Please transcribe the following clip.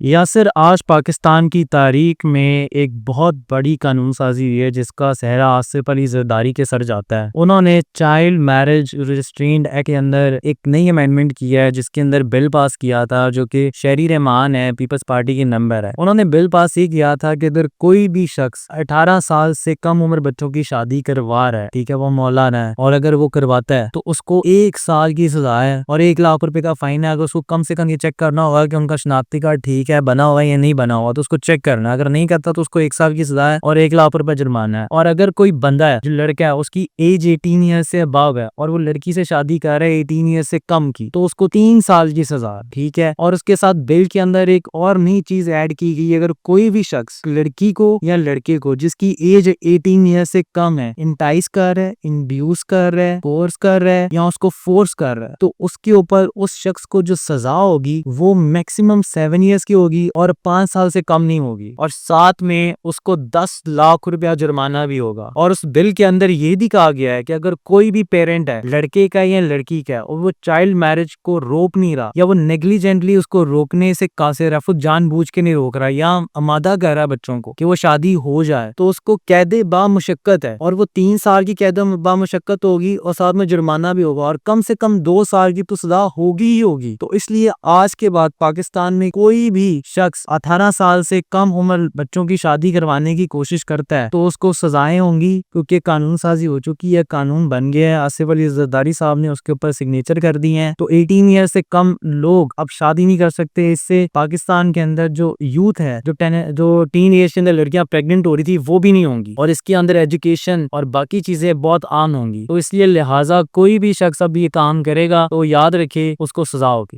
यासिर, आज पाकिस्तान की तारीख में एक बहुत बड़ी कानून साजी हुई है जिसका सेहरा आसिफ अली जरदारी के सर जाता है। उन्होंने चाइल्ड मैरिज रिस्ट्रेंट एक्ट के अंदर एक नई अमेंडमेंट किया है जिसके अंदर बिल पास किया था, जो कि शहरी रहमान है, पीपल्स पार्टी के नंबर है। उन्होंने बिल पास ये किया था कि अगर कोई भी शख्स 18 साल से कम उम्र बच्चों की शादी करवा रहा है, ठीक है, वो मौलाना है, और अगर वो करवाता है तो उसको 1 साल की सजा है और 1 लाख रुपए का फाइन है। अगर उसको कम से कम ये चेक करना होगा कि उनका शनाख्ती कार्ड ठीक है, बना हुआ है या नहीं बना हुआ, तो उसको चेक करना। अगर नहीं करता तो उसको 1 साल की सजा है और 1 लाख रुपए जुर्माना है। और अगर कोई बंदा है, जो लड़का है, उसकी एज 18 ईयर से अबव है और वो लड़की से शादी कर रहा है 18 ईयर से कम की, तो उसको 3 साल की सजा, ठीक है। और उसके साथ बिल के अंदर एक और नई चीज ऐड की गई, अगर कोई भी शख्स लड़की को या लड़के को जिसकी एज 18 ईयर से कम है इंटाइस कर रहा है, इंड्यूस कर रहा है, फोर्स कर रहा है या उसको फोर्स कर रहा है, तो उसके ऊपर उस शख्स को जो सजा होगी वो मैक्सिमम 7 ईयर्स की होगी और 5 साल से कम नहीं होगी, और साथ में उसको 10 लाख रुपया जुर्माना भी होगा। और उस बिल के अंदर ये भी कहा गया है कि अगर कोई भी पेरेंट है, लड़के का या लड़की का, और वो चाइल्ड मैरिज को रोक नहीं रहा या वो नेग्लिजेंटली उसको रोकने से कासिर है, जानबूझ के नहीं रोक रहा या आमादा कर रहा है बच्चों को कि वो शादी हो जाए, तो उसको कैदे बामुशक्कत है, और वो 3 साल की कैद बामुशक्कत होगी और साथ में जुर्माना भी होगा, और कम से कम 2 साल की तो सजा होगी ही होगी। तो इसलिए आज के बाद पाकिस्तान में कोई भी शख्स 18 साल से कम उम्र बच्चों की शादी करवाने की कोशिश करता है तो उसको सजाएं होंगी, क्योंकि कानून साजी हो चुकी है, कानून बन गया है। आसिफ अली जरदारी साहब ने उसके ऊपर सिग्नेचर कर दिए हैं। तो 18 ईयर से कम लोग अब शादी नहीं कर सकते। इससे पाकिस्तान के अंदर जो यूथ है, जो टीन एज के अंदर लड़कियां प्रेग्नेंट हो रही थी, वो भी नहीं होंगी, और इसके अंदर एजुकेशन और बाकी चीजें बहुत आम होंगी। तो इसलिए लिहाजा कोई भी शख्स अब ये काम करेगा तो याद रखे उसको सजा होगी।